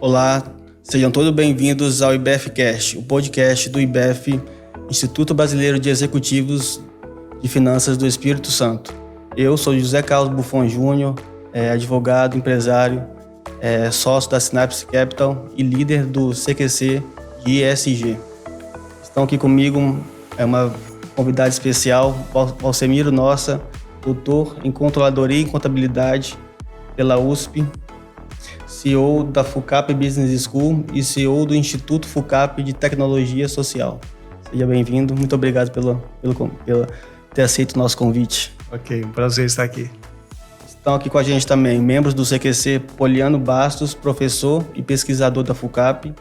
Olá, sejam todos bem-vindos ao IBFcast, o podcast do IBF, Instituto Brasileiro de Executivos de Finanças do Espírito Santo. Eu sou José Carlos Buffon Júnior, advogado, empresário, sócio da Synapse Capital e líder do CQC de ESG. Estão aqui comigo uma convidada especial, Valsemiro Nossa, doutor em Controladoria e Contabilidade pela USP, CEO da FUCAP Business School e CEO do Instituto FUCAP de Tecnologia Social. Seja bem-vindo, muito obrigado pelo ter aceito o nosso convite. Ok, um prazer estar aqui. Estão aqui com a gente também membros do CQC, Poliano Bastos, professor e pesquisador da FUCAP,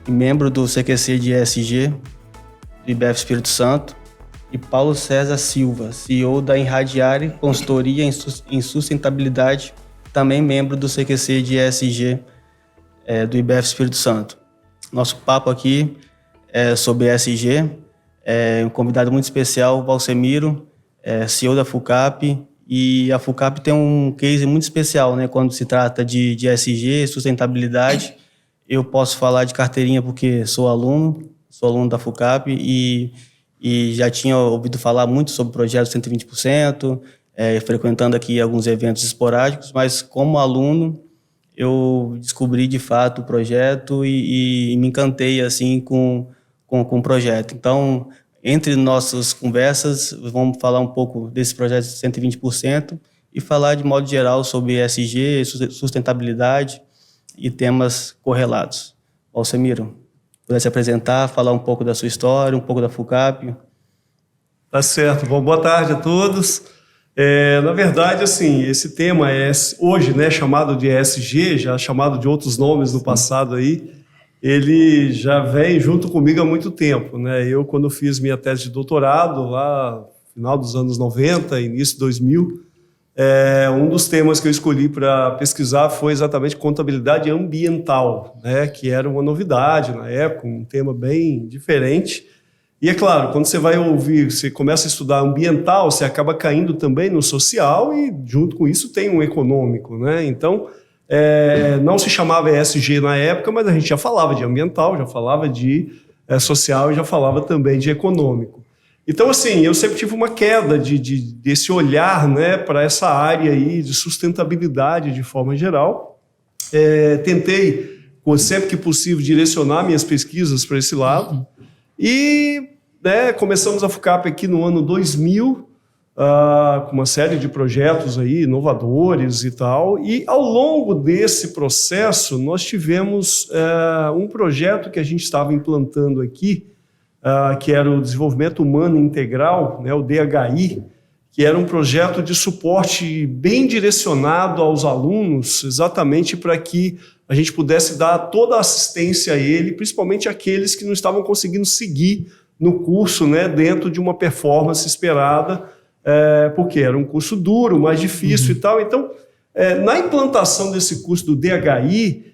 e membro do CQC de ESG, do IBF Espírito Santo, e Paulo César Silva, CEO da Enradiare Consultoria em Sustentabilidade, também membro do CQC de ESG do IBF Espírito Santo. Nosso papo aqui é sobre ESG, um convidado muito especial, Valsemiro, CEO da FUCAP, e a FUCAP tem um case muito especial, né, quando se trata de ESG, sustentabilidade. Eu posso falar de carteirinha porque sou aluno da FUCAP e já tinha ouvido falar muito sobre o projeto 120%, frequentando aqui alguns eventos esporádicos, mas como aluno eu descobri de fato o projeto e me encantei assim com o projeto. Então, entre nossas conversas, vamos falar um pouco desse projeto de 120% e falar de modo geral sobre ESG, sustentabilidade e temas correlatos. Valsemiro, pudesse apresentar, falar um pouco da sua história, um pouco da FUCAP. Tá certo. Bom, boa tarde a todos. Na verdade, assim, esse tema é hoje, né, chamado de ESG, já chamado de outros nomes no passado aí, ele já vem junto comigo há muito tempo, né? Eu, quando fiz minha tese de doutorado, lá no final dos anos 90, início de 2000, um dos temas que eu escolhi para pesquisar foi exatamente contabilidade ambiental, né? Que era uma novidade na época, um tema bem diferente. E é claro, quando você vai ouvir, você começa a estudar ambiental, você acaba caindo também no social e junto com isso tem um econômico, né? Então, não se chamava ESG na época, mas a gente já falava de ambiental, já falava de social e já falava também de econômico. Então, assim, eu sempre tive uma queda desse olhar, né, para essa área aí de sustentabilidade de forma geral. Tentei, sempre que possível, direcionar minhas pesquisas para esse lado. E começamos a FUCAP aqui no ano 2000, com uma série de projetos aí, inovadores e tal. E ao longo desse processo, nós tivemos um projeto que a gente estava implantando aqui, que era o Desenvolvimento Humano Integral, né, o DHI, que era um projeto de suporte bem direcionado aos alunos, exatamente para que a gente pudesse dar toda a assistência a ele, principalmente aqueles que não estavam conseguindo seguir no curso, né, dentro de uma performance esperada, porque era um curso duro, mais difícil e tal. Então, na implantação desse curso do DHI,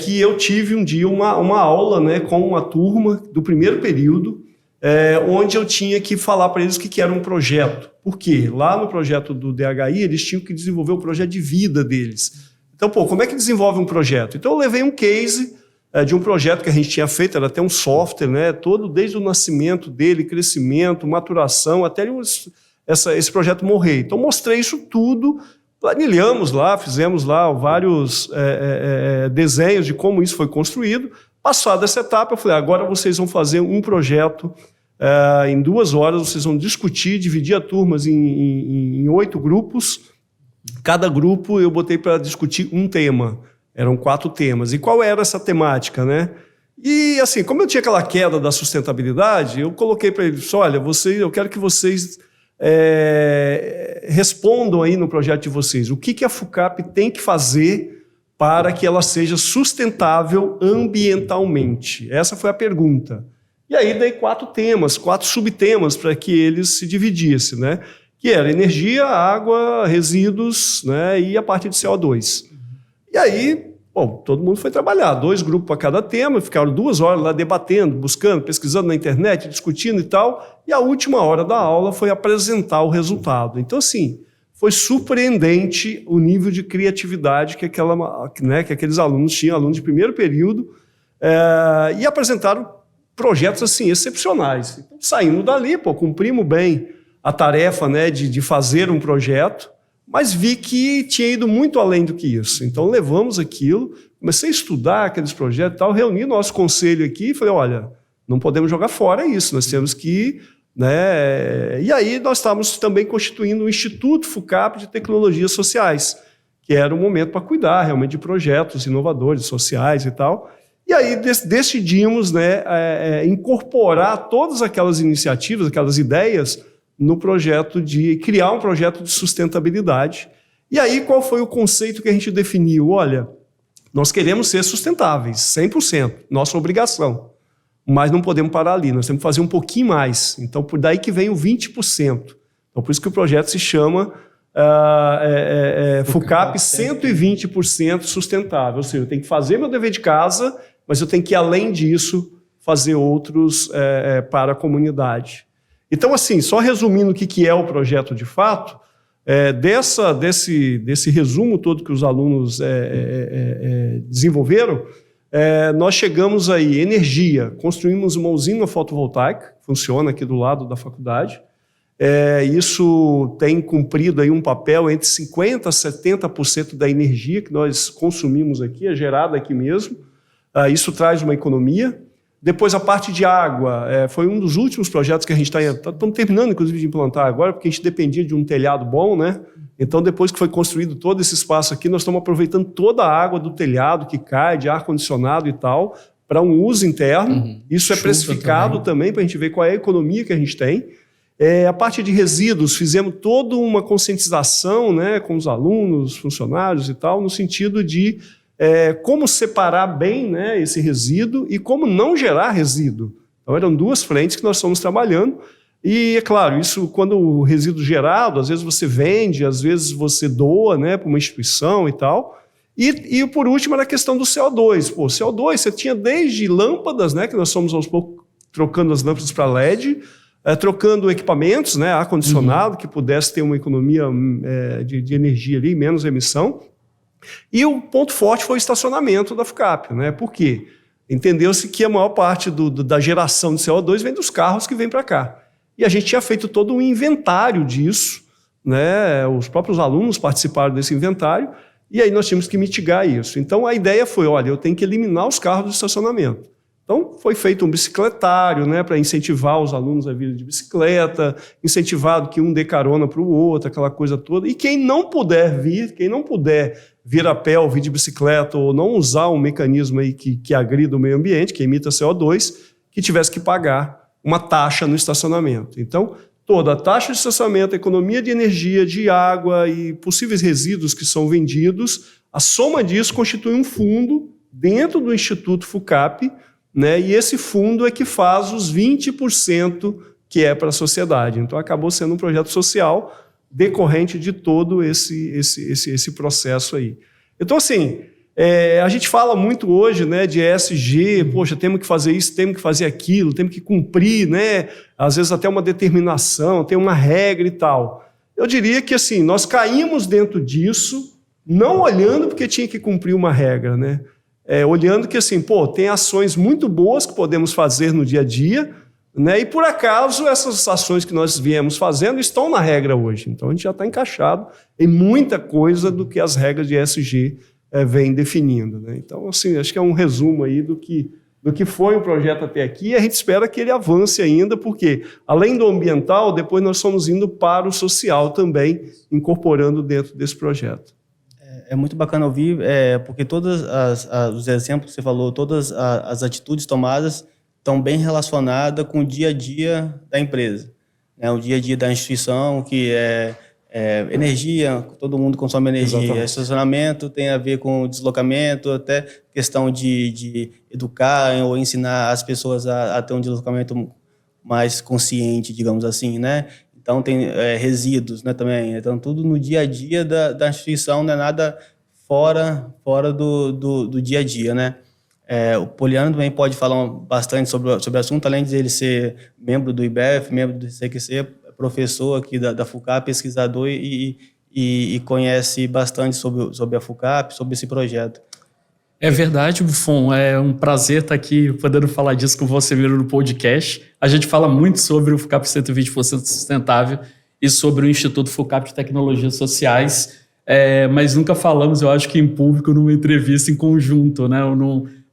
que eu tive um dia uma aula, né, com uma turma do primeiro período, onde eu tinha que falar para eles o que era um projeto. Por quê? Lá no projeto do DHI, eles tinham que desenvolver o projeto de vida deles. Então, como é que desenvolve um projeto? Então, eu levei um case de um projeto que a gente tinha feito, era até um software, né, todo desde o nascimento dele, crescimento, maturação, até esse projeto morrer. Então, mostrei isso tudo, planilhamos lá, fizemos lá vários desenhos de como isso foi construído. Passada essa etapa, eu falei, agora vocês vão fazer um projeto em 2 horas, vocês vão discutir, dividir a turmas em 8 grupos. Cada grupo eu botei para discutir um tema. Eram 4 temas. E qual era essa temática, né? E, assim, como eu tinha aquela queda da sustentabilidade, eu coloquei para eles, olha, eu quero que vocês respondam aí no projeto de vocês. O que a FUCAP tem que fazer para que ela seja sustentável ambientalmente? Essa foi a pergunta. E aí dei 4 temas, 4 subtemas para que eles se dividissem, né? Que era energia, água, resíduos, né, e a parte de CO2. E aí, todo mundo foi trabalhar, 2 grupos para cada tema, ficaram 2 horas lá debatendo, buscando, pesquisando na internet, discutindo e tal, e a última hora da aula foi apresentar o resultado. Então, assim, foi surpreendente o nível de criatividade que aqueles alunos tinham, alunos de primeiro período, e apresentaram projetos assim, excepcionais. Então, saindo dali, cumprimos bem a tarefa, né, de fazer um projeto, mas vi que tinha ido muito além do que isso. Então, levamos aquilo, comecei a estudar aqueles projetos e tal, reuni nosso conselho aqui e falei, olha, não podemos jogar fora isso, nós temos que... né? E aí nós estávamos também constituindo o Instituto FUCAP de Tecnologias Sociais, que era um momento para cuidar realmente de projetos inovadores, sociais e tal. E aí decidimos, né, incorporar todas aquelas iniciativas, aquelas ideias, no projeto de criar um projeto de sustentabilidade. E aí qual foi o conceito que a gente definiu? Olha, nós queremos ser sustentáveis, 100%, nossa obrigação. Mas não podemos parar ali, nós temos que fazer um pouquinho mais. Então, por daí que vem o 20%. Então, por isso que o projeto se chama FUCAP 120% sustentável. Ou seja, eu tenho que fazer meu dever de casa, mas eu tenho que, além disso, fazer outros para a comunidade. Então, assim, só resumindo o que é o projeto de fato, desse resumo todo que os alunos desenvolveram, nós chegamos aí, energia, construímos uma usina fotovoltaica, funciona aqui do lado da faculdade. Isso tem cumprido aí um papel entre 50% a 70% da energia que nós consumimos aqui, é gerada aqui mesmo. Isso traz uma economia. Depois a parte de água, foi um dos últimos projetos que a gente estamos terminando, inclusive, de implantar agora, porque a gente dependia de um telhado bom, né? Então, depois que foi construído todo esse espaço aqui, nós estamos aproveitando toda a água do telhado que cai, de ar-condicionado e tal, para um uso interno. Uhum. Isso é precificado também para a gente ver qual é a economia que a gente tem. A parte de resíduos, fizemos toda uma conscientização, né, com os alunos, funcionários e tal, no sentido de como separar bem, né, esse resíduo e como não gerar resíduo. Então, eram duas frentes que nós estamos trabalhando. E, é claro, isso quando o resíduo gerado, às vezes você vende, às vezes você doa, né, para uma instituição e tal. E, por último, era a questão do CO2. Pô, CO2, você tinha desde lâmpadas, né, que nós somos aos poucos trocando as lâmpadas para LED, trocando equipamentos, né, ar-condicionado, que pudesse ter uma economia de energia ali, menos emissão. E o ponto forte foi o estacionamento da FUCAP, né? Por quê? Entendeu-se que a maior parte da geração de CO2 vem dos carros que vêm para cá. E a gente tinha feito todo um inventário disso, né? Os próprios alunos participaram desse inventário, e aí nós tínhamos que mitigar isso. Então a ideia foi, olha, eu tenho que eliminar os carros do estacionamento. Então foi feito um bicicletário, né, para incentivar os alunos a virem de bicicleta, incentivado que um dê carona para o outro, aquela coisa toda. E quem não puder vir a pé ou vir de bicicleta ou não usar um mecanismo aí que agrida o meio ambiente, que emita CO2, que tivesse que pagar uma taxa no estacionamento. Então, toda a taxa de estacionamento, a economia de energia, de água e possíveis resíduos que são vendidos, a soma disso constitui um fundo dentro do Instituto FUCAP, né, e esse fundo é que faz os 20% que é para a sociedade. Então, acabou sendo um projeto social decorrente de todo esse processo aí. Então, assim, a gente fala muito hoje, né, de ESG, poxa, temos que fazer isso, temos que fazer aquilo, temos que cumprir, né, às vezes até uma determinação, tem uma regra e tal. Eu diria que, assim, nós caímos dentro disso, não olhando porque tinha que cumprir uma regra, né, olhando que, assim, tem ações muito boas que podemos fazer no dia a dia, né, e, por acaso, essas ações que nós viemos fazendo estão na regra hoje. Então, a gente já está encaixado em muita coisa do que as regras de ESG vêm definindo, né? Então, assim, acho que é um resumo aí do que foi o projeto até aqui, e a gente espera que ele avance ainda, porque, além do ambiental, depois nós estamos indo para o social também, incorporando dentro desse projeto. É muito bacana ouvir, porque todos os exemplos que você falou, todas as atitudes tomadas estão bem relacionadas com o dia a dia da empresa, né? O dia a dia da instituição, que energia, todo mundo consome energia. Exatamente. Estacionamento tem a ver com deslocamento, até questão de educar ou ensinar as pessoas a ter um deslocamento mais consciente, digamos assim, né? Então, tem resíduos, né, também. Então, tudo no dia a dia da instituição, não é nada fora do dia a dia, né? O Poliano também pode falar bastante sobre o assunto, além de ele ser membro do IBEF, membro do CQC, professor aqui da FUCAP, pesquisador e e conhece bastante sobre a FUCAP, sobre esse projeto. É verdade, Buffon. É um prazer estar aqui podendo falar disso com você mesmo no podcast. A gente fala muito sobre o FUCAP 120% Sustentável e sobre o Instituto FUCAP de Tecnologias Sociais, mas nunca falamos, eu acho que em público, numa entrevista em conjunto, né? Ou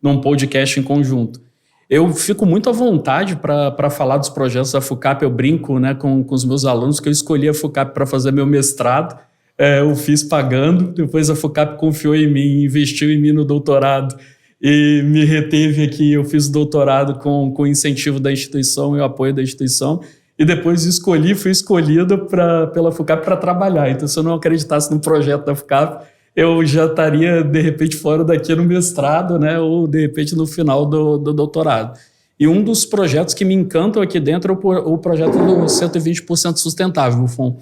num podcast em conjunto. Eu fico muito à vontade para falar dos projetos da FUCAP. Eu brinco, né, com os meus alunos que eu escolhi a FUCAP para fazer meu mestrado. Eu fiz pagando, depois a FUCAP confiou em mim, investiu em mim no doutorado e me reteve aqui. Eu fiz o doutorado com o incentivo da instituição e o apoio da instituição, e depois fui escolhido pela FUCAP para trabalhar. Então, se eu não acreditasse no projeto da FUCAP, eu já estaria, de repente, fora daqui no mestrado, né, ou, de repente, no final do doutorado. E um dos projetos que me encantam aqui dentro é o projeto do 120% Sustentável, Buffon.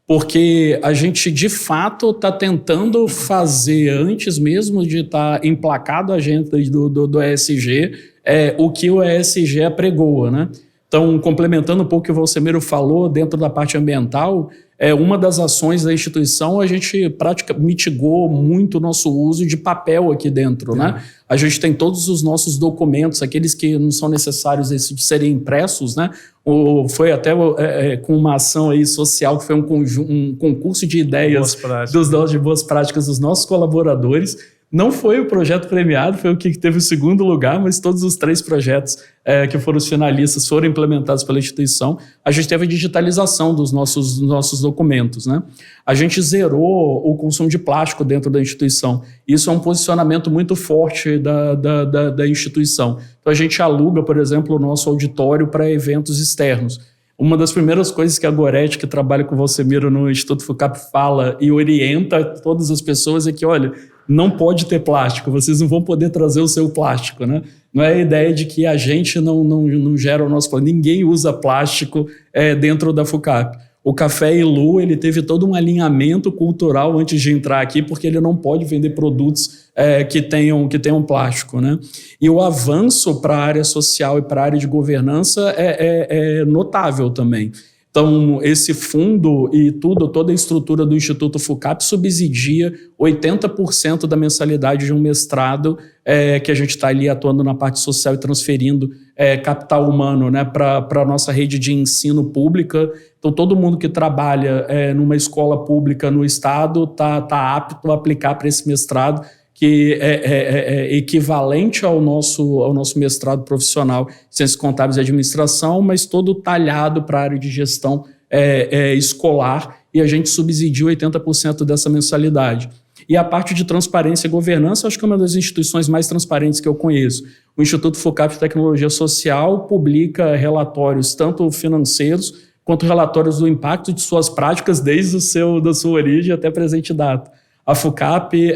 Porque a gente, de fato, está tentando fazer, antes mesmo de estar emplacado a agenda do ESG, o que o ESG apregoa, né? Então, complementando um pouco o que o Valcemiro falou, dentro da parte ambiental, uma das ações da instituição, a gente mitigou muito o nosso uso de papel aqui dentro, né? A gente tem todos os nossos documentos, aqueles que não são necessários de serem impressos, né? Foi até com uma ação aí social, que foi um concurso de ideias de boas práticas dos nossos colaboradores. Não foi o projeto premiado, foi o que teve o segundo lugar, mas todos os 3 projetos que foram os finalistas foram implementados pela instituição. A gente teve a digitalização dos nossos documentos, né? A gente zerou o consumo de plástico dentro da instituição. Isso é um posicionamento muito forte da instituição. Então, a gente aluga, por exemplo, o nosso auditório para eventos externos. Uma das primeiras coisas que a Goretti, que trabalha com o Valcemiro no Instituto FUCAP, fala e orienta todas as pessoas é que, olha, não pode ter plástico, vocês não vão poder trazer o seu plástico, né? Não é a ideia de que a gente não gera o nosso plástico. Ninguém usa plástico dentro da FUCAP. O Café Ilu, ele teve todo um alinhamento cultural antes de entrar aqui, porque ele não pode vender produtos que tenham plástico, né? E o avanço para a área social e para a área de governança é notável também. Então, esse fundo e toda a estrutura do Instituto FUCAP subsidia 80% da mensalidade de um mestrado que a gente está ali atuando na parte social e transferindo capital humano, né, para a nossa rede de ensino pública. Então, todo mundo que trabalha numa escola pública no estado está apto a aplicar para esse mestrado, que é equivalente ao nosso mestrado profissional em Ciências Contábeis e Administração, mas todo talhado para a área de gestão escolar, e a gente subsidia 80% dessa mensalidade. E a parte de transparência e governança, acho que é uma das instituições mais transparentes que eu conheço. O Instituto FUCAP de Tecnologia Social publica relatórios tanto financeiros quanto relatórios do impacto de suas práticas desde da sua origem até a presente data. A FUCAP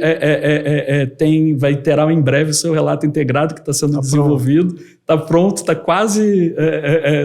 terá em breve o seu relato integrado, que está sendo desenvolvido, está pronto, está quase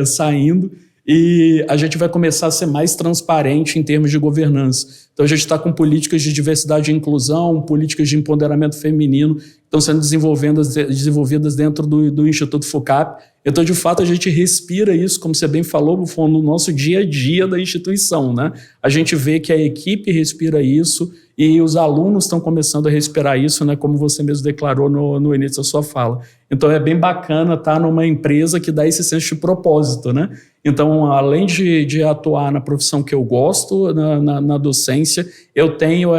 saindo, e a gente vai começar a ser mais transparente em termos de governança. Então, a gente está com políticas de diversidade e inclusão, políticas de empoderamento feminino, que estão sendo desenvolvidas dentro do Instituto FUCAP. Então, de fato, a gente respira isso, como você bem falou, no nosso dia a dia da instituição, né? A gente vê que a equipe respira isso e os alunos estão começando a respirar isso, né? Como você mesmo declarou no início da sua fala. Então, é bem bacana estar numa empresa que dá esse senso de propósito, né? Então, além de atuar na profissão que eu gosto, na docência, eu tenho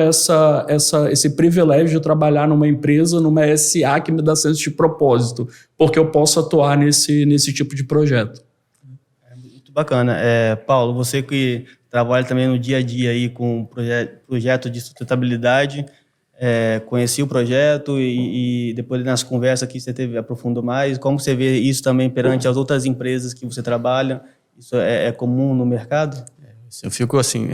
esse privilégio de trabalhar numa empresa, numa SA que me dá senso de propósito, porque eu posso atuar nesse tipo de projeto. Muito bacana. Paulo, você que trabalha também no dia a dia aí com projeto de sustentabilidade, conheci o projeto e depois nas conversas que você aprofundou mais, como você vê isso também perante as outras empresas que você trabalha? Isso é comum no mercado? Eu fico assim,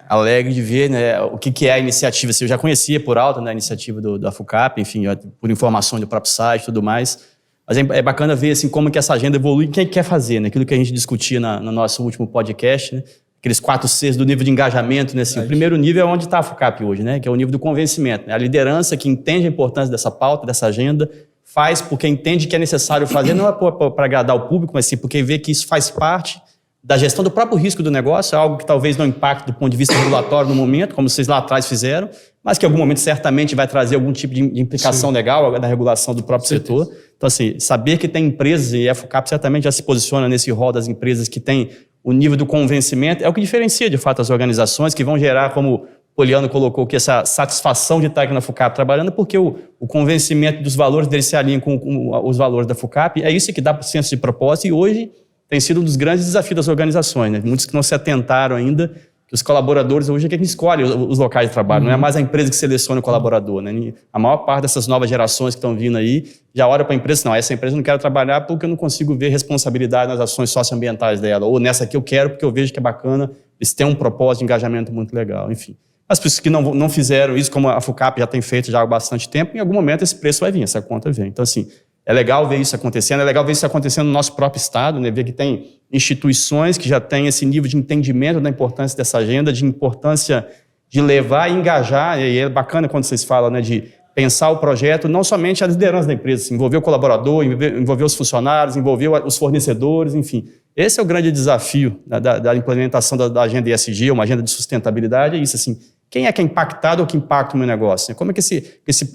alegre de ver, né, o que é a iniciativa. Assim, eu já conhecia por alto, né, a iniciativa da FUCAP, enfim, por informação do próprio site e tudo mais. Mas é bacana ver assim, como que essa agenda evolui e quem quer fazer, né? Aquilo que a gente discutia no nosso último podcast, né? Aqueles 4 Cs do nível de engajamento, né? Assim, o primeiro nível é onde está a FUCAP hoje, né? Que é o nível do convencimento, né? A liderança que entende a importância dessa pauta, dessa agenda, faz porque entende que é necessário fazer, não é para agradar o público, mas sim porque vê que isso faz parte da gestão do próprio risco do negócio, algo que talvez não impacte do ponto de vista regulatório no momento, como vocês lá atrás fizeram, mas que em algum momento certamente vai trazer algum tipo de implicação legal da regulação do próprio setor. Então, assim, saber que tem empresas, e a FUCAP certamente já se posiciona nesse rol das empresas que tem o nível do convencimento, é o que diferencia, de fato, as organizações que vão gerar, como o Poliano colocou, que essa satisfação de estar aqui na FUCAP trabalhando, porque o convencimento dos valores dele se alinha com os valores da FUCAP, é isso que dá para o senso de propósito, e hoje tem sido um dos grandes desafios das organizações, né? Muitos que não se atentaram ainda, que os colaboradores hoje é quem escolhe os locais de trabalho, não é mais a empresa que seleciona o colaborador, né? A maior parte dessas novas gerações que estão vindo aí já olha para a empresa, não, essa empresa eu não quero trabalhar porque eu não consigo ver responsabilidade nas ações socioambientais dela, ou nessa aqui eu quero porque eu vejo que é bacana, eles têm um propósito de engajamento muito legal, enfim. As pessoas que não fizeram isso, como a FUCAP já tem feito já há bastante tempo, em algum momento esse preço vai vir, essa conta vem. Então, assim, é legal ver isso acontecendo, é legal ver isso acontecendo no nosso próprio Estado, né? Ver que tem instituições que já têm esse nível de entendimento da importância dessa agenda, de importância de levar e engajar, e é bacana quando vocês falam, né, de pensar o projeto, não somente a liderança da empresa, assim, envolver o colaborador, envolver os funcionários, envolver os fornecedores, enfim. Esse é o grande desafio da implementação da agenda ESG, uma agenda de sustentabilidade, é isso, assim, quem é que é impactado ou que impacta o meu negócio? Como é que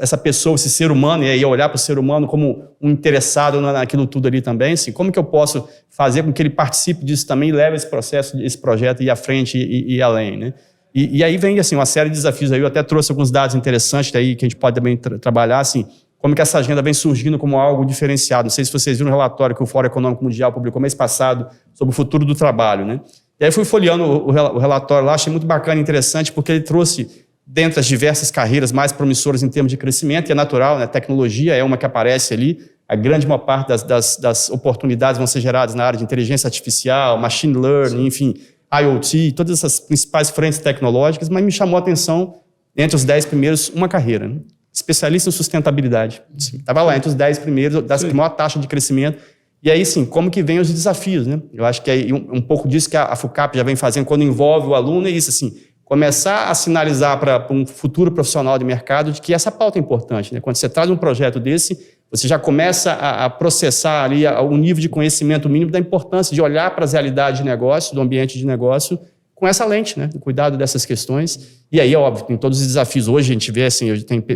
essa pessoa, esse ser humano, e aí olhar para o ser humano como um interessado naquilo tudo ali também, assim, como que eu posso fazer com que ele participe disso também e leve esse processo, esse projeto ir à frente e além, né? E aí vem, assim, uma série de desafios aí, eu até trouxe alguns dados interessantes aí que a gente pode também trabalhar, assim, como que essa agenda vem surgindo como algo diferenciado. Não sei se vocês viram o relatório que o Fórum Econômico Mundial publicou mês passado sobre o futuro do trabalho, né? E aí fui folheando o relatório lá, achei muito bacana e interessante, porque ele trouxe, dentre as diversas carreiras mais promissoras em termos de crescimento, e é natural, né? Tecnologia é uma que aparece ali, a grande maior parte das oportunidades vão ser geradas na área de inteligência artificial, machine learning, enfim, IoT, todas essas principais frentes tecnológicas, mas me chamou a atenção, entre os 10 primeiros, uma carreira, né? Especialista em sustentabilidade. Estava lá, entre os 10 primeiros, das maior taxa de crescimento. E aí, sim, como que vem os desafios, né? Eu acho que é um pouco disso que a FUCAP já vem fazendo quando envolve o aluno, é isso, assim, começar a sinalizar para um futuro profissional de mercado de que essa pauta é importante, né? Quando você traz um projeto desse, você já começa a processar ali o nível de conhecimento mínimo da importância de olhar para as realidades de negócio, do ambiente de negócio, com essa lente, né? Do cuidado dessas questões. E aí, óbvio, tem todos os desafios. Hoje a gente vê, assim,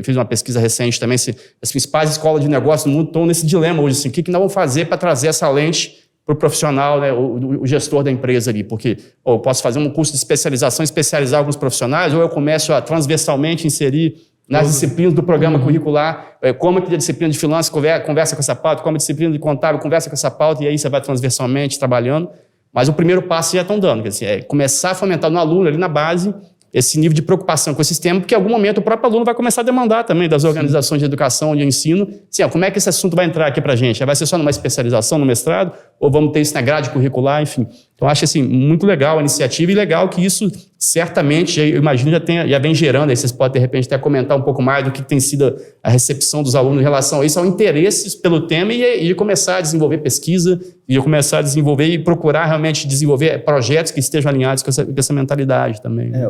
fiz uma pesquisa recente também, as principais escolas de negócio do mundo estão nesse dilema hoje, assim, o que nós vamos fazer para trazer essa lente para o profissional, né, o gestor da empresa ali, porque eu posso fazer um curso de especialização, especializar alguns profissionais, ou eu começo a transversalmente inserir nas disciplinas do programa curricular, como que a disciplina de finanças conversa com essa pauta, como a disciplina de contábil conversa com essa pauta, e aí você vai transversalmente trabalhando. Mas o primeiro passo já estão dando, quer dizer, é começar a fomentar no aluno ali na base esse nível de preocupação com esse sistema, porque em algum momento o próprio aluno vai começar a demandar também das organizações de educação, de ensino, assim, como é que esse assunto vai entrar aqui para a gente? Vai ser só numa especialização, no mestrado? Ou vamos ter isso na grade curricular, enfim. Então, acho assim, muito legal a iniciativa e legal que isso, certamente, eu imagino, já vem gerando, aí vocês podem, de repente, até comentar um pouco mais do que tem sido a recepção dos alunos em relação a isso, ao interesse pelo tema e começar a desenvolver pesquisa, e começar a desenvolver e procurar realmente desenvolver projetos que estejam alinhados com essa mentalidade também. Né?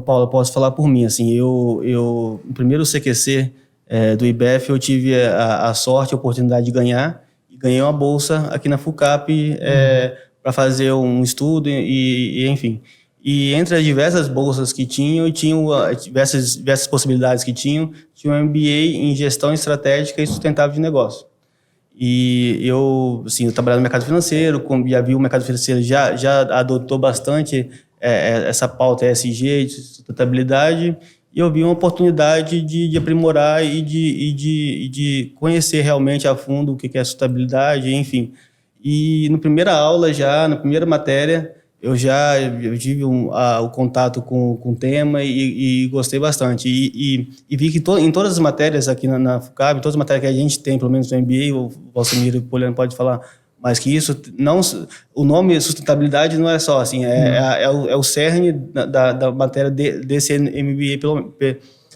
Paulo, eu posso falar por mim, assim, no primeiro CQC do IBEF, eu tive a sorte, a oportunidade de ganhar, e ganhei uma bolsa aqui na FUCAP para fazer um estudo e enfim. E entre as diversas bolsas que tinham diversas possibilidades que tinha um MBA em gestão estratégica e sustentável de negócio. E eu trabalhava no mercado financeiro, já vi o mercado financeiro já adotou bastante essa pauta ESG, de sustentabilidade, e eu vi uma oportunidade de aprimorar e de conhecer realmente a fundo o que é sustentabilidade, enfim. E na primeira aula, na primeira matéria, eu tive o contato com o tema e gostei bastante. E vi que em todas as matérias aqui na FUCAP, todas as matérias que a gente tem, pelo menos no MBA, o Valcimiro e o Poliano pode falar mais que isso, o nome sustentabilidade não é só assim, é o cerne da matéria desse MBA,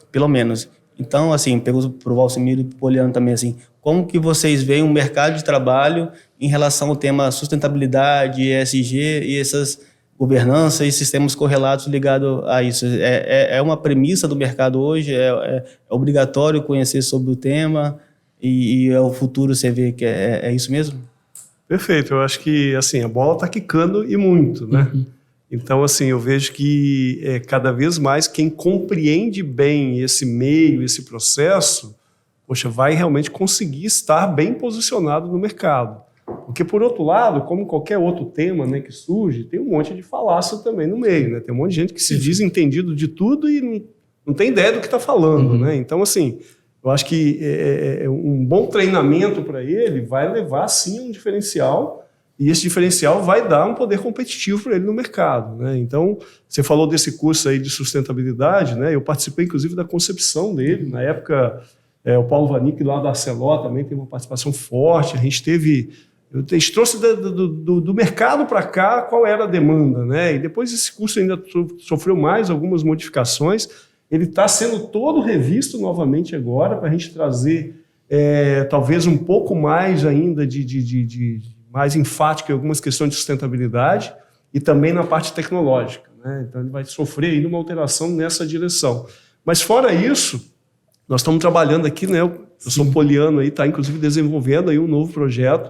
pelo menos. Então, assim, pergunto para o Valcimiro e para o Poliano também, assim, como que vocês veem o mercado de trabalho em relação ao tema sustentabilidade, ESG e essas governanças e sistemas correlatos ligados a isso? É uma premissa do mercado hoje? É obrigatório conhecer sobre o tema? E é o futuro, você vê que é isso mesmo? Perfeito. Eu acho que assim, a bola está quicando e muito, né? Então, assim, eu vejo que cada vez mais quem compreende bem esse meio, esse processo, poxa, vai realmente conseguir estar bem posicionado no mercado. Porque, por outro lado, como qualquer outro tema, né, que surge, tem um monte de falácia também no meio, né? Tem um monte de gente que se diz entendido de tudo e não tem ideia do que está falando, né? Então, assim, eu acho que um bom treinamento para ele vai levar, sim, a um diferencial, e esse diferencial vai dar um poder competitivo para ele no mercado, né? Então, você falou desse curso aí de sustentabilidade, né? Eu participei, inclusive, da concepção dele. Na época, o Paulo Vanik, lá da Arcelor, também teve uma participação forte. A gente trouxe do mercado para cá qual era a demanda, né? E depois esse curso ainda sofreu mais algumas modificações. Ele está sendo todo revisto novamente agora para a gente trazer talvez um pouco mais ainda mais enfático em algumas questões de sustentabilidade e também na parte tecnológica, né? Então ele vai sofrer ainda uma alteração nessa direção. Mas fora isso, nós estamos trabalhando aqui, né? Eu sou poliano aí, está inclusive desenvolvendo aí um novo projeto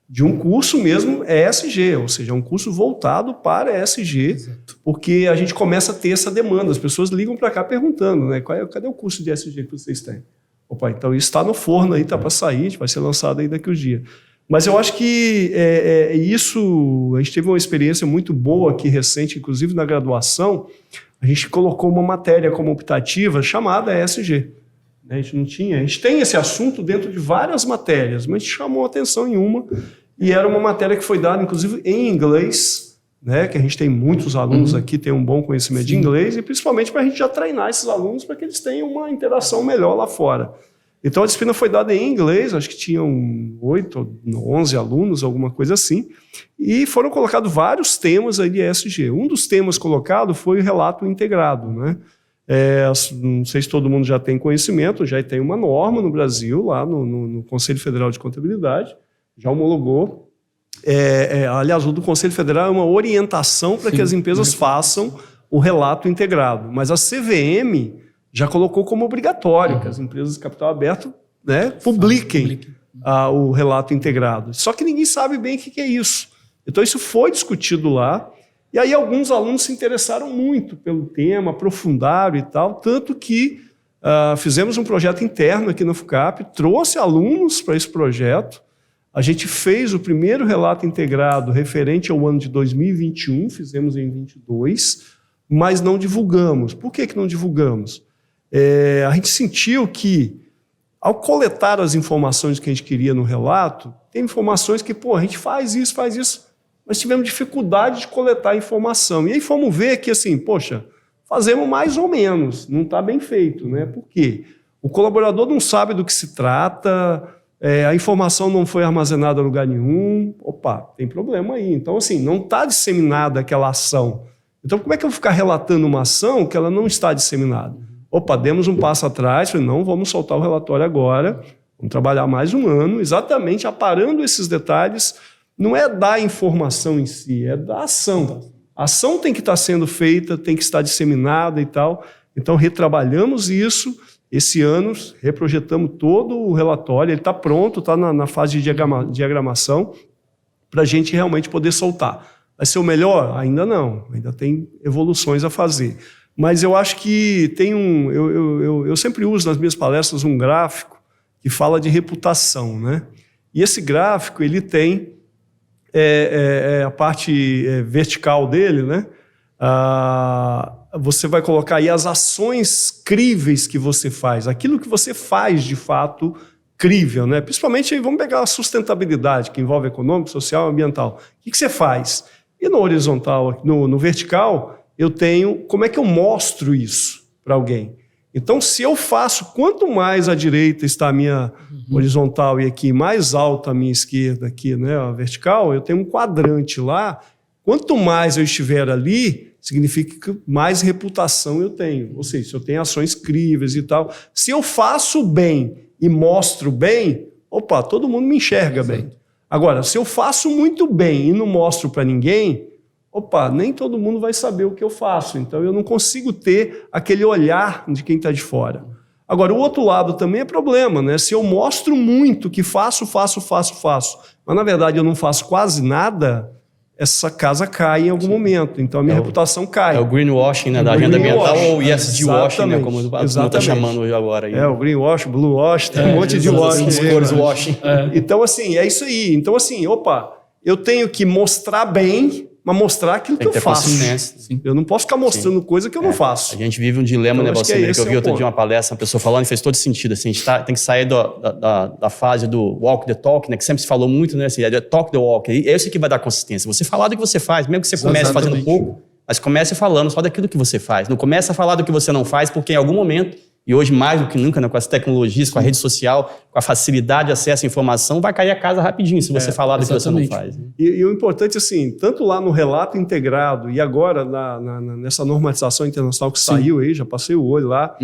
de um curso mesmo ESG, ou seja, um curso voltado para ESG, exato, porque a gente começa a ter essa demanda. As pessoas ligam para cá perguntando, né? Cadê o curso de ESG que vocês têm? Opa, então isso está no forno aí, está para sair, vai ser lançado aí daqui a uns dias. Mas eu acho que isso, a gente teve uma experiência muito boa aqui recente, inclusive na graduação, a gente colocou uma matéria como optativa chamada ESG. A gente não tinha, a gente tem esse assunto dentro de várias matérias, mas a gente chamou a atenção em uma, e era uma matéria que foi dada, inclusive, em inglês, né, que a gente tem muitos alunos aqui, tem um bom conhecimento de inglês, e principalmente para a gente já treinar esses alunos para que eles tenham uma interação melhor lá fora. Então a disciplina foi dada em inglês, acho que tinham 8 ou 11 alunos, alguma coisa assim, e foram colocados vários temas aí de ESG. Um dos temas colocado foi o relato integrado, né? Não sei se todo mundo já tem conhecimento, já tem uma norma no Brasil, lá no Conselho Federal de Contabilidade, já homologou. Aliás, o do Conselho Federal é uma orientação para que as empresas façam o relato integrado, mas a CVM já colocou como obrigatório que as empresas de capital aberto, né, publiquem o relato integrado. Só que ninguém sabe bem o que é isso. Então isso foi discutido lá, e aí alguns alunos se interessaram muito pelo tema, aprofundaram e tal, tanto que fizemos um projeto interno aqui na FUCAP, trouxe alunos para esse projeto, a gente fez o primeiro relato integrado referente ao ano de 2021, fizemos em 2022, mas não divulgamos. Por que não divulgamos? A gente sentiu que, ao coletar as informações que a gente queria no relato, tem informações que, a gente faz isso, mas tivemos dificuldade de coletar a informação. E aí fomos ver que, assim, fazemos mais ou menos, não está bem feito, né? Por quê? O colaborador não sabe do que se trata, a informação não foi armazenada em lugar nenhum, tem problema aí. Então, assim, não está disseminada aquela ação. Então, como é que eu vou ficar relatando uma ação que ela não está disseminada? Demos um passo atrás, não vamos soltar o relatório agora, vamos trabalhar mais um ano, exatamente aparando esses detalhes. Não é da informação em si, é da ação. A ação tem que estar sendo feita, tem que estar disseminada e tal. Então, retrabalhamos isso. Esse ano, reprojetamos todo o relatório, ele está pronto, está na fase de diagramação, para a gente realmente poder soltar. Vai ser o melhor? Ainda não, ainda tem evoluções a fazer. Mas eu acho que tem eu sempre uso nas minhas palestras um gráfico que fala de reputação, né? E esse gráfico, ele tem a parte vertical dele, né? Você vai colocar aí as ações críveis que você faz, aquilo que você faz de fato crível, né? Principalmente, vamos pegar a sustentabilidade, que envolve econômico, social e ambiental. O que você faz? E no horizontal, no vertical, eu tenho como é que eu mostro isso para alguém. Então, se eu faço, quanto mais à direita está a minha horizontal e aqui mais alta a minha esquerda, aqui, né, a vertical, eu tenho um quadrante lá. Quanto mais eu estiver ali, significa que mais reputação eu tenho. Ou seja, se eu tenho ações críveis e tal. Se eu faço bem e mostro bem, todo mundo me enxerga bem. Agora, se eu faço muito bem e não mostro para ninguém, nem todo mundo vai saber o que eu faço. Então, eu não consigo ter aquele olhar de quem está de fora. Agora, o outro lado também é problema, né? Se eu mostro muito que faço, mas na verdade eu não faço quase nada, essa casa cai em algum momento. Então a minha reputação cai. É o greenwashing, né, da agenda ambiental, ou o ESG washing, né, como está chamando hoje agora. Aí, o greenwashing, blue washing, tem um monte de washing. Cores washing. Então, assim, é isso aí. Então, assim, eu tenho que mostrar bem, mas mostrar aquilo que eu faço. Eu não posso ficar mostrando coisa que eu não faço. A gente vive um dilema, então, né, Valcimiro, que eu vi outro dia uma palestra, uma pessoa falando, e fez todo sentido. Assim, a gente tem que sair da fase do walk the talk, né, que sempre se falou muito, né, assim, é talk the walk. É isso que vai dar consistência. Você falar do que você faz, mesmo que você comece fazendo pouco, mas comece falando só daquilo que você faz. Não comece a falar do que você não faz, porque em algum momento, e hoje mais do que nunca, né, com as tecnologias, com a rede social, com a facilidade de acesso à informação, vai cair a casa rapidinho se você falar do que você não faz. Né? E o importante, assim, tanto lá no relato integrado e agora nessa normatização internacional que saiu aí, já passei o olho lá,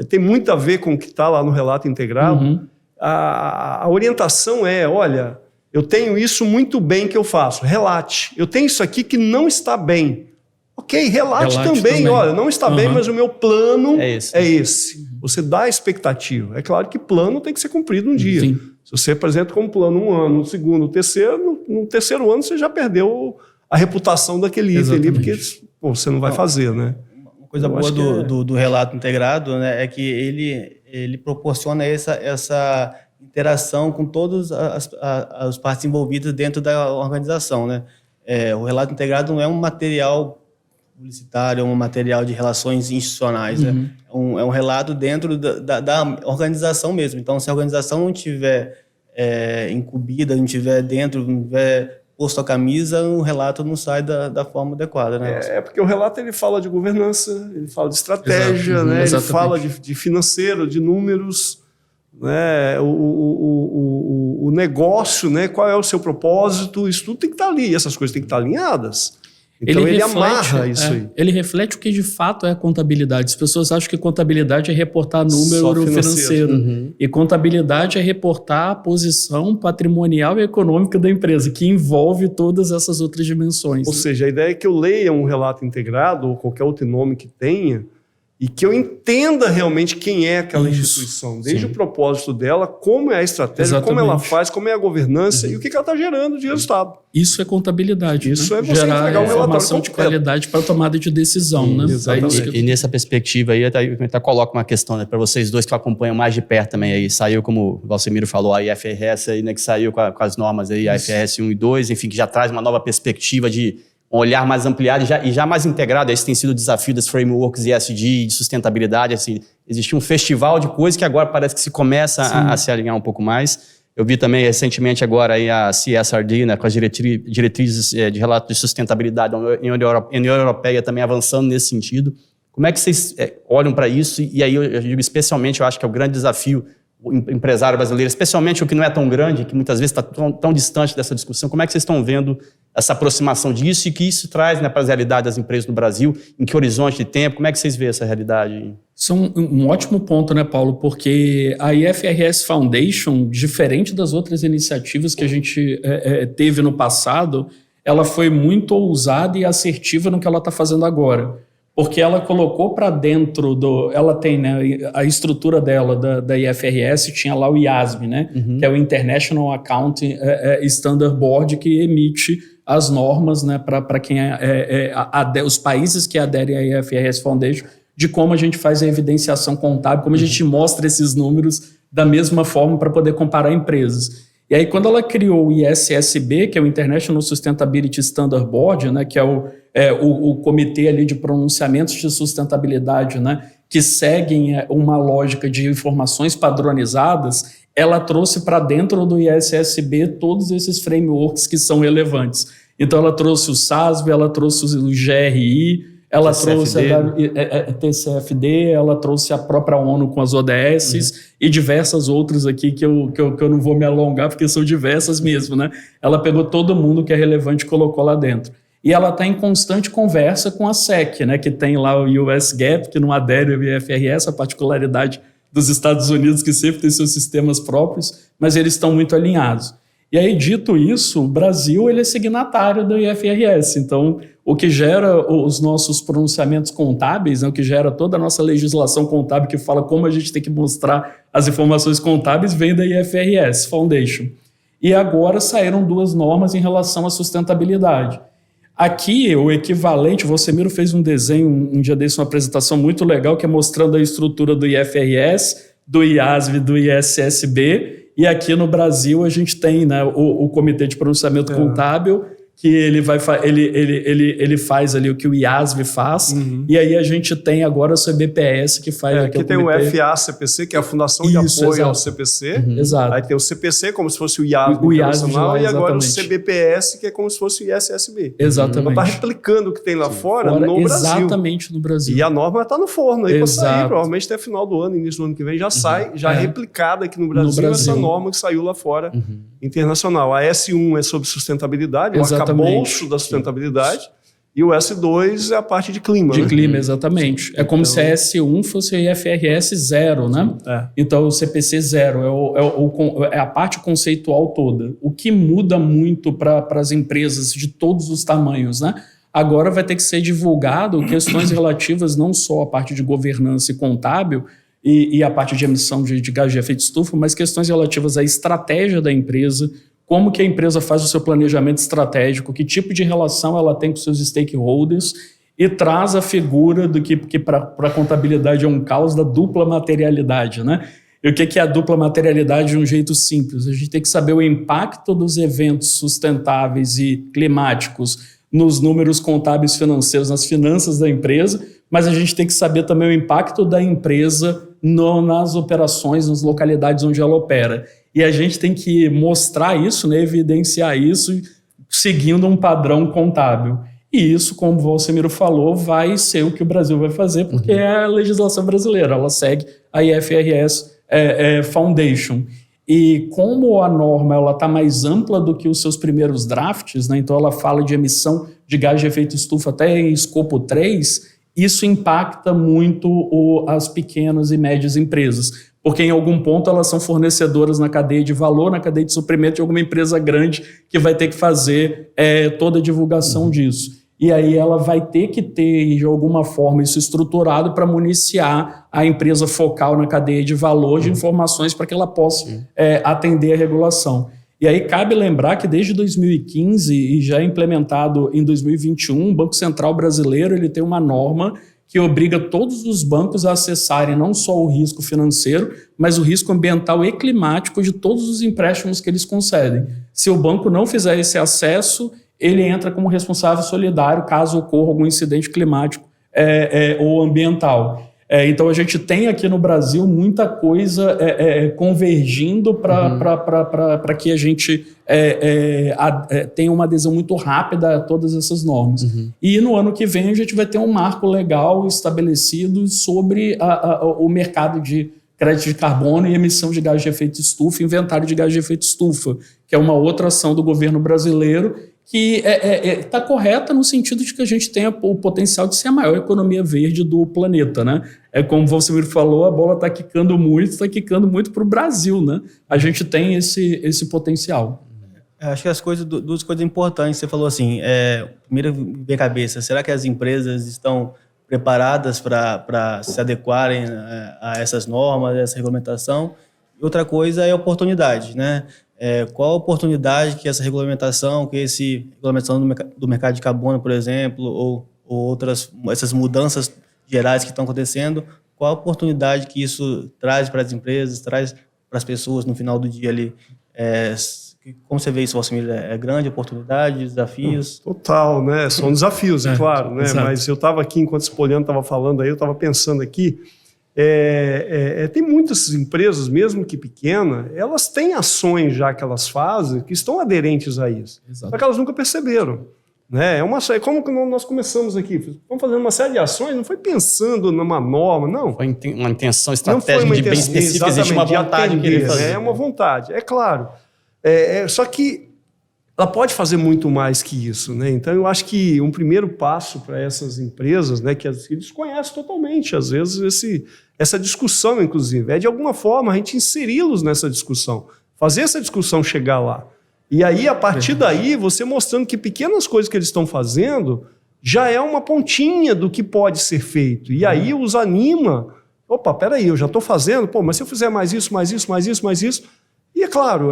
tem muito a ver com o que está lá no relato integrado. A orientação é, olha, eu tenho isso muito bem que eu faço, relate. Eu tenho isso aqui que não está bem. Ok, relate também. Olha, não está bem, mas o meu plano é esse. Você dá a expectativa. É claro que plano tem que ser cumprido um dia. Sim. Se você apresenta como plano um ano, no segundo, no terceiro ano você já perdeu a reputação daquele item ali, porque você não vai fazer, né? Uma coisa boa do relato integrado, né, é que ele proporciona essa interação com todas as partes envolvidas dentro da organização, né? O relato integrado não é um material publicitário, é um material de relações institucionais, né? É um relato dentro da organização mesmo. Então, se a organização não tiver incumbida, não tiver dentro, não tiver posto a camisa, o relato não sai da forma adequada, né? Porque o relato ele fala de governança, ele fala de estratégia, né? Ele fala de financeiro, de números, né? O negócio, né? Qual é o seu propósito, isso tudo tem que estar ali, essas coisas têm que estar alinhadas. Então ele amarra isso aí. Ele reflete o que de fato é a contabilidade. As pessoas acham que contabilidade é reportar número financeiro. E contabilidade é reportar a posição patrimonial e econômica da empresa, que envolve todas essas outras dimensões. Ou seja, a ideia é que eu leia um relato integrado, ou qualquer outro nome que tenha, e que eu entenda realmente quem é aquela instituição, desde o propósito dela, como é a estratégia, como ela faz, como é a governança e o que ela está gerando de resultado. Isso é contabilidade. Isso é você gerar entregar um informação de qualidade para tomada de decisão. Né? Exatamente. E nessa perspectiva aí, eu até coloco uma questão, né, para vocês dois que acompanham mais de perto também. Aí saiu, como o Valcimiro falou, a IFRS, aí, né, que saiu com as normas aí, a IFRS 1 e 2, enfim, que já traz uma nova perspectiva de um olhar mais ampliado e já mais integrado. Esse tem sido o desafio das frameworks ESG, de sustentabilidade. Assim, existe um festival de coisas que agora parece que se começa a se alinhar um pouco mais. Eu vi também recentemente agora aí a CSRD, né, com as diretrizes de relato de sustentabilidade da União Europeia também avançando nesse sentido. Como é que vocês olham para isso? E aí eu digo especialmente, eu acho que é o grande desafio o empresário brasileiro, especialmente o que não é tão grande, que muitas vezes está tão distante dessa discussão. Como é que vocês estão vendo essa aproximação disso e que isso traz, né, para as realidades das empresas no Brasil? Em que horizonte de tempo? Como é que vocês veem essa realidade? Isso é um ótimo ponto, né, Paulo? Porque a IFRS Foundation, diferente das outras iniciativas que a gente teve no passado, ela foi muito ousada e assertiva no que ela está fazendo agora. Porque ela colocou para dentro ela tem, né, a estrutura dela da IFRS, tinha lá o IASB, né, que é o International Accounting Standard Board, que emite as normas, né, para quem os países que aderem à IFRS Foundation, de como a gente faz a evidenciação contábil, como a gente mostra esses números da mesma forma para poder comparar empresas. E aí, quando ela criou o ISSB, que é o International Sustainability Standard Board, né, que é o comitê ali de pronunciamentos de sustentabilidade, né, que seguem uma lógica de informações padronizadas, ela trouxe para dentro do ISSB todos esses frameworks que são relevantes. Então, ela trouxe o SASB, ela trouxe o GRI, ela trouxe a TCFD, ela trouxe a própria ONU com as ODSs e diversas outras aqui que eu não vou me alongar, porque são diversas mesmo, né? Ela pegou todo mundo que é relevante e colocou lá dentro. E ela está em constante conversa com a SEC, né? Que tem lá o US GAAP, que não adere ao IFRS, a particularidade dos Estados Unidos, que sempre tem seus sistemas próprios, mas eles estão muito alinhados. E aí, dito isso, o Brasil ele é signatário do IFRS, então o que gera os nossos pronunciamentos contábeis, né, o que gera toda a nossa legislação contábil que fala como a gente tem que mostrar as informações contábeis, vem da IFRS Foundation. E agora saíram 2 normas em relação à sustentabilidade. Aqui, o equivalente, o Vocemiro fez um desenho, um dia desse, uma apresentação muito legal, que é mostrando a estrutura do IFRS, do IASB e do ISSB, e aqui no Brasil a gente tem, né, o Comitê de Pronunciamento Contábil, que ele faz ali o que o IASB faz, e aí a gente tem agora o CBPS que faz... Aqui tem o FA-CPC, que é a Fundação de Apoio ao CPC. Exato. Aí tem o CPC, como se fosse o IASB internacional, e agora o CBPS, que é como se fosse o ISSB. Exatamente. Então está replicando o que tem lá fora no Brasil. Exatamente no Brasil. E a norma está no forno aí para sair, provavelmente até final do ano, início do ano que vem, já sai, já replicada aqui no Brasil, essa norma que saiu lá fora, internacional. A S1 é sobre sustentabilidade, o arcabouço da sustentabilidade, e o S2 é a parte de clima. De clima, exatamente. É como se a S1 fosse o IFRS 0, né? Então o CPC 0 é a parte conceitual toda. O que muda muito para as empresas de todos os tamanhos, né? Agora vai ter que ser divulgado questões relativas não só à parte de governança e contábil e a parte de emissão de gás de efeito estufa, mas questões relativas à estratégia da empresa, como que a empresa faz o seu planejamento estratégico, que tipo de relação ela tem com seus stakeholders, e traz a figura do que para a contabilidade é um caos da dupla materialidade, né? E o que é a dupla materialidade de um jeito simples? A gente tem que saber o impacto dos eventos sustentáveis e climáticos nos números contábeis financeiros, nas finanças da empresa, mas a gente tem que saber também o impacto da empresa nas operações, nas localidades onde ela opera. E a gente tem que mostrar isso, né, evidenciar isso, seguindo um padrão contábil. E isso, como o Vocemiro falou, vai ser o que o Brasil vai fazer, porque é a legislação brasileira, ela segue a IFRS Foundation. E como a norma está mais ampla do que os seus primeiros drafts, né, então ela fala de emissão de gás de efeito estufa até em escopo 3, isso impacta muito as pequenas e médias empresas, porque em algum ponto elas são fornecedoras na cadeia de valor, na cadeia de suprimento de alguma empresa grande que vai ter que fazer toda a divulgação disso. E aí ela vai ter que ter, de alguma forma, isso estruturado para municiar a empresa focal na cadeia de valor de informações para que ela possa atender a regulação. E aí cabe lembrar que desde 2015 e já implementado em 2021, o Banco Central Brasileiro ele tem uma norma que obriga todos os bancos a acessarem não só o risco financeiro, mas o risco ambiental e climático de todos os empréstimos que eles concedem. Se o banco não fizer esse acesso, ele entra como responsável solidário caso ocorra algum incidente climático ou ambiental. Então a gente tem aqui no Brasil muita coisa convergindo para que a gente tenha uma adesão muito rápida a todas essas normas. E no ano que vem a gente vai ter um marco legal estabelecido sobre o mercado de crédito de carbono e emissão de gás de efeito estufa, inventário de gás de efeito estufa, que é uma outra ação do governo brasileiro que está correta no sentido de que a gente tem o potencial de ser a maior economia verde do planeta, né? Como o Vocemiro falou, a bola está quicando muito para o Brasil, né? A gente tem esse potencial. Acho que duas coisas importantes. Você falou assim, primeiro vem a cabeça, será que as empresas estão preparadas para se adequarem a essas normas, a essa regulamentação? E outra coisa é a oportunidade, né? Qual a oportunidade que essa regulamentação, do mercado de carbono, por exemplo, ou essas mudanças gerais que estão acontecendo, qual a oportunidade que isso traz para as empresas, traz para as pessoas no final do dia ali? Como você vê isso, Vocemiro? É grande oportunidade, desafios? Total, né? São desafios, claro, né? Mas eu estava aqui, enquanto o Spoliano estava falando aí, eu estava pensando aqui, tem muitas empresas, mesmo que pequenas, elas têm ações já que elas fazem que estão aderentes a isso. Exato. Só que elas nunca perceberam. Né? Como que nós começamos aqui? Vamos fazendo uma série de ações, não foi pensando numa norma, não. Foi uma intenção estratégica de bem específica, existe uma vontade de querer fazer. É uma vontade, é claro. Só que ela pode fazer muito mais que isso, né? Então eu acho que um primeiro passo para essas empresas, né, que desconhecem totalmente, às vezes, essa discussão, inclusive, de alguma forma a gente inseri-los nessa discussão, fazer essa discussão chegar lá. E aí, a partir daí, você mostrando que pequenas coisas que eles estão fazendo já é uma pontinha do que pode ser feito. E aí os anima. Opa, peraí, eu já estou fazendo, mas se eu fizer mais isso, mais isso, mais isso, mais isso... E é claro,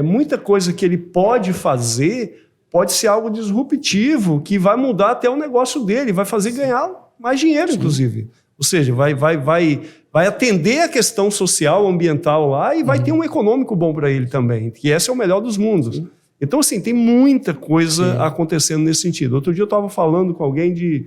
muita coisa que ele pode fazer pode ser algo disruptivo, que vai mudar até o negócio dele, vai fazer ganhar mais dinheiro, inclusive. Ou seja, vai atender a questão social, ambiental lá e vai ter um econômico bom para ele também, que esse é o melhor dos mundos. Então, assim, tem muita coisa acontecendo nesse sentido. Outro dia eu estava falando com alguém de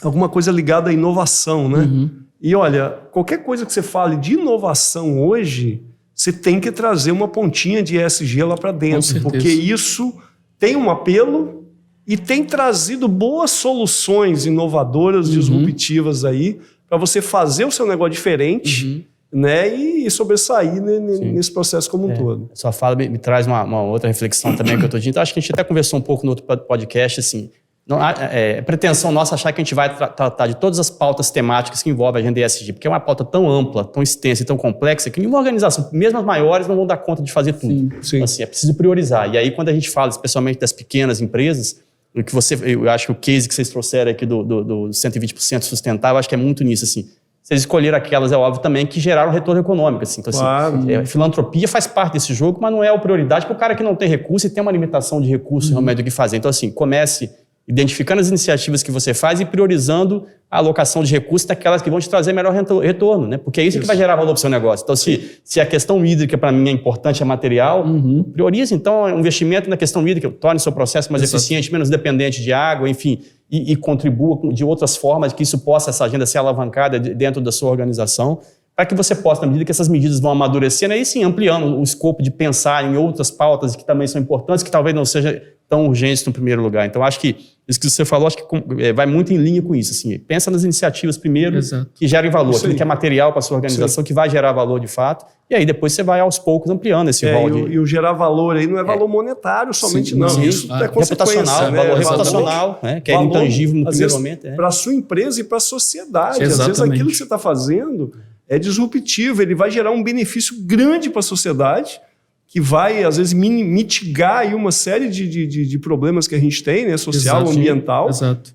alguma coisa ligada à inovação, né? E olha, qualquer coisa que você fale de inovação hoje, você tem que trazer uma pontinha de ESG lá para dentro, porque isso tem um apelo e tem trazido boas soluções inovadoras, disruptivas aí, para você fazer o seu negócio diferente, né, e sobressair nesse processo como um todo. Sua fala me traz uma outra reflexão também que eu estou dizendo. Então, acho que a gente até conversou um pouco no outro podcast, assim, não, é pretensão nossa achar que a gente vai tratar de todas as pautas temáticas que envolvem a agenda ESG, porque é uma pauta tão ampla, tão extensa e tão complexa que nenhuma organização, mesmo as maiores, não vão dar conta de fazer tudo. Então, assim, é preciso priorizar. E aí, quando a gente fala, especialmente das pequenas empresas, eu acho que o case que vocês trouxeram aqui do 120% sustentável, acho que é muito nisso, assim. Vocês escolheram aquelas, é óbvio também, que geraram retorno econômico. Assim. Então, claro. Filantropia faz parte desse jogo, mas não é a prioridade para o cara que não tem recurso e tem uma limitação de recurso realmente do que fazer. Então, assim, comece identificando as iniciativas que você faz e priorizando a alocação de recursos daquelas que vão te trazer melhor retorno, né? Porque é isso que vai gerar valor para o seu negócio. Então, se a questão hídrica para mim é importante, é material, priorize, então, um investimento na questão hídrica, torne o seu processo mais eficiente, menos dependente de água, enfim, e contribua de outras formas que isso possa, essa agenda ser alavancada dentro da sua organização, para que você possa, na medida que essas medidas vão amadurecendo, aí sim, ampliando o escopo de pensar em outras pautas que também são importantes, que talvez não sejam tão urgentes no primeiro lugar. Então, acho que isso que você falou, acho que vai muito em linha com isso. Assim, pensa nas iniciativas primeiro que gerem valor, aquilo que é material para a sua organização, que vai gerar valor de fato, e aí depois você vai aos poucos ampliando esse rol. E o gerar valor aí não é valor monetário somente, não. Isso é consequência. Né? Valor reputacional, que é intangível no primeiro momento. Para a sua empresa e para a sociedade. Às vezes aquilo que você está fazendo é disruptivo, ele vai gerar um benefício grande para a sociedade, que vai, às vezes, mitigar aí uma série de problemas que a gente tem, né, social, ambiental,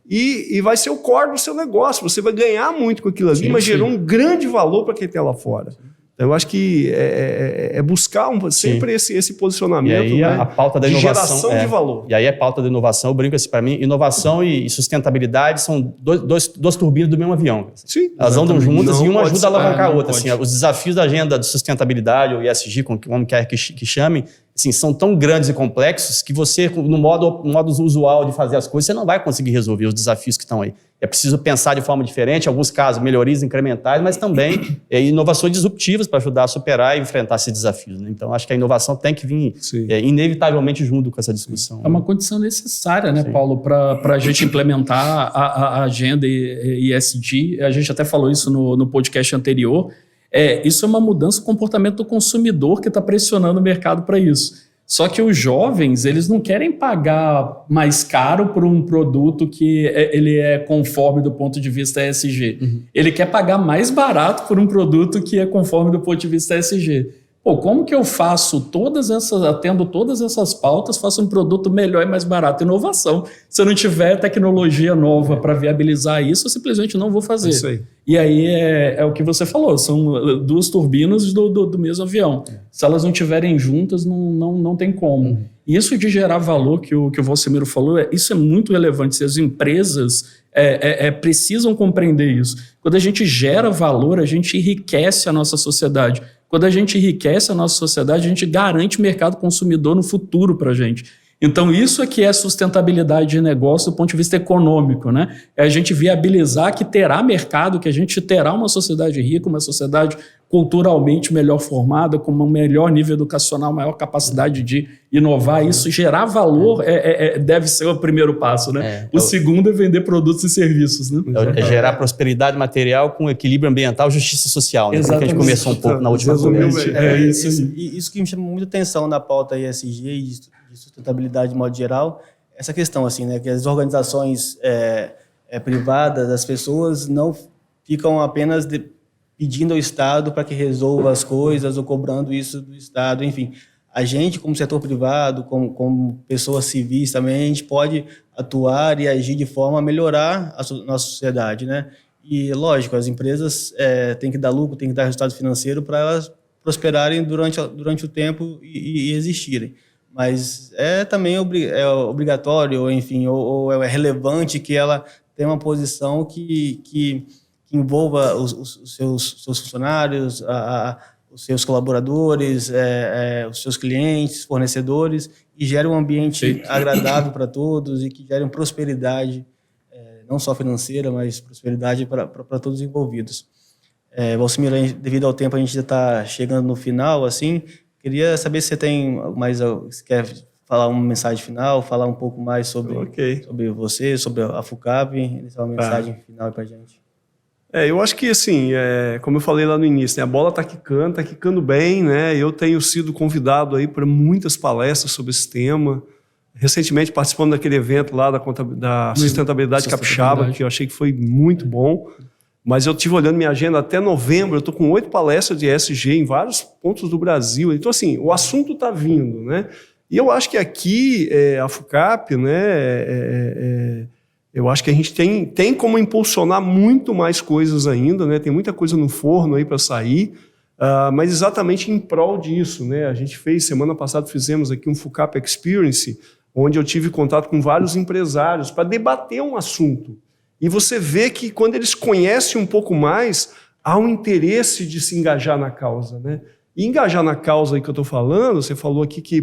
e vai ser o core do seu negócio. Você vai ganhar muito com aquilo ali, mas gerou um grande valor para quem tem lá fora. Então, eu acho que é buscar sempre esse posicionamento, e aí, a pauta da inovação, de geração de valor. E aí a pauta da inovação, eu brinco assim, para mim, inovação e sustentabilidade são duas turbinas do mesmo avião. Sim, elas andam juntas e uma ajuda a alavancar a outra. Assim, os desafios da agenda de sustentabilidade, ou ESG, como quer que chame, assim, são tão grandes e complexos que você, no modo usual de fazer as coisas, você não vai conseguir resolver os desafios que estão aí. É preciso pensar de forma diferente, em alguns casos melhorias incrementais, mas também inovações disruptivas para ajudar a superar e enfrentar esses desafios. Né? Então, acho que a inovação tem que vir inevitavelmente junto com essa discussão. É uma condição necessária, né, Paulo, para a gente implementar a agenda ESG. A gente até falou isso no podcast anterior. Isso é uma mudança no comportamento do consumidor que está pressionando o mercado para isso. Só que os jovens, eles não querem pagar mais caro por um produto que ele é conforme do ponto de vista ESG. Ele quer pagar mais barato por um produto que é conforme do ponto de vista ESG. Pô, como que eu faço atendo todas essas pautas, faço um produto melhor e mais barato? Inovação. Se eu não tiver tecnologia nova para viabilizar isso, eu simplesmente não vou fazer. Isso aí. E aí é o que você falou, são duas turbinas do mesmo avião. Se elas não estiverem juntas, não tem como. E isso de gerar valor que o Valcemiro falou, isso é muito relevante. Se as empresas precisam compreender isso. Quando a gente gera valor, a gente enriquece a nossa sociedade. Quando a gente enriquece a nossa sociedade, a gente garante mercado consumidor no futuro para a gente. Então, isso é que é sustentabilidade de negócio do ponto de vista econômico, né? É a gente viabilizar que terá mercado, que a gente terá uma sociedade rica, uma sociedade culturalmente melhor formada, com um melhor nível educacional, maior capacidade de inovar. Isso, gerar valor, deve ser o primeiro passo, né? O segundo é vender produtos e serviços, né? É gerar prosperidade material com equilíbrio ambiental e justiça social, né? Exatamente. Que a gente começou um pouco na última conversa. Isso que me chama muita atenção na pauta ESG e de sustentabilidade de modo geral, essa questão, assim, né? Que as organizações privadas, as pessoas não ficam apenas pedindo ao Estado para que resolva as coisas ou cobrando isso do Estado, enfim. A gente, como setor privado, como pessoas civis também, a gente pode atuar e agir de forma a melhorar a nossa sociedade, né? E, lógico, as empresas têm que dar lucro, têm que dar resultado financeiro para elas prosperarem durante o tempo e existirem. Mas é também obrigatório, ou, enfim, ou é relevante que ela tenha uma posição que envolva os seus funcionários, os seus colaboradores, os seus clientes, fornecedores, e gere um ambiente agradável para todos e que gere uma prosperidade, não só financeira, mas prosperidade para todos os envolvidos. Valcimiro, devido ao tempo, a gente já está chegando no final, assim, queria saber se você tem se quer falar uma mensagem final, falar um pouco mais sobre você, sobre a FUCAP, iniciar uma mensagem final para a gente. Eu acho que, assim, como eu falei lá no início, né, a bola está quicando bem, né? Eu tenho sido convidado aí para muitas palestras sobre esse tema. Recentemente participando daquele evento lá da Sustentabilidade Capixaba, que eu achei que foi muito bom. Mas eu estive olhando minha agenda até novembro, eu estou com 8 palestras de ESG em vários pontos do Brasil. Então, assim, o assunto está vindo, né? E eu acho que aqui, a FUCAP, né, eu acho que a gente tem como impulsionar muito mais coisas ainda, né? Tem muita coisa no forno aí para sair, mas exatamente em prol disso, né? A gente semana passada fizemos aqui um FUCAP Experience, onde eu tive contato com vários empresários para debater um assunto. E você vê que quando eles conhecem um pouco mais, há um interesse de se engajar na causa, né? E engajar na causa aí que eu estou falando, você falou aqui que,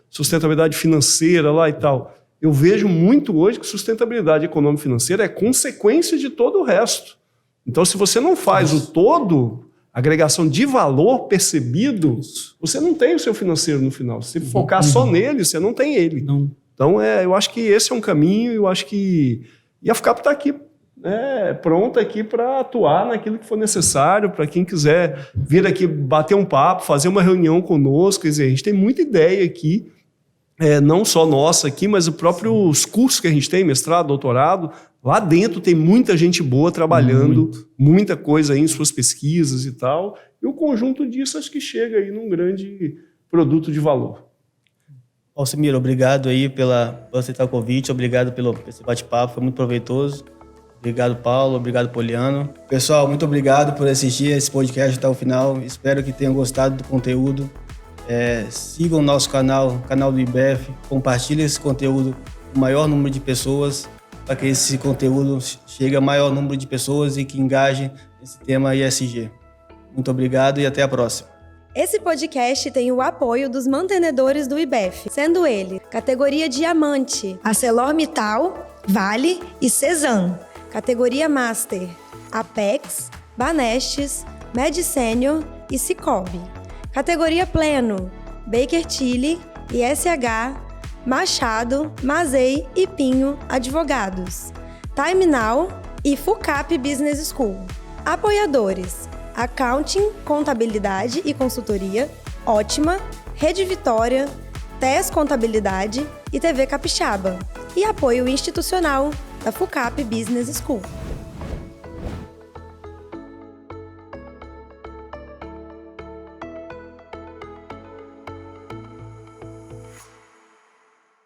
sustentabilidade financeira lá e tal. Eu vejo muito hoje que sustentabilidade econômica e financeira é consequência de todo o resto. Então, se você não faz o todo, agregação de valor percebido, você não tem o seu financeiro no final. Se focar só nele, você não tem ele. Não. Então, eu acho que esse é um caminho, eu acho que... E a FUCAP está aqui, pronta aqui para atuar naquilo que for necessário, para quem quiser vir aqui bater um papo, fazer uma reunião conosco. Quer dizer, a gente tem muita ideia aqui, não só nossa aqui, mas os cursos que a gente tem, mestrado, doutorado, lá dentro tem muita gente boa trabalhando, muita coisa aí em suas pesquisas e tal, e o conjunto disso acho que chega aí num grande produto de valor. Valcimiro, obrigado aí por aceitar o convite, obrigado pelo esse bate-papo, foi muito proveitoso. Obrigado, Paulo, obrigado, Poliano. Pessoal, muito obrigado por assistir esse podcast até o final, espero que tenham gostado do conteúdo. Sigam o nosso canal do IBEF, compartilhem esse conteúdo com o maior número de pessoas, para que esse conteúdo chegue ao maior número de pessoas e que engajem nesse tema ESG. Muito obrigado e até a próxima. Esse podcast tem o apoio dos mantenedores do IBEF, sendo ele categoria Diamante, ArcelorMittal, Vale e Cezan. Categoria Master, Apex, Banestes, MedSenior e Cicobi. Categoria Pleno, Baker Tilly, ISH, Machado, Mazei e Pinho Advogados. Time Now e FUCAP Business School. Apoiadores: Accounting, Contabilidade e Consultoria, Ótima, Rede Vitória, TES Contabilidade e TV Capixaba. E apoio institucional da FUCAP Business School.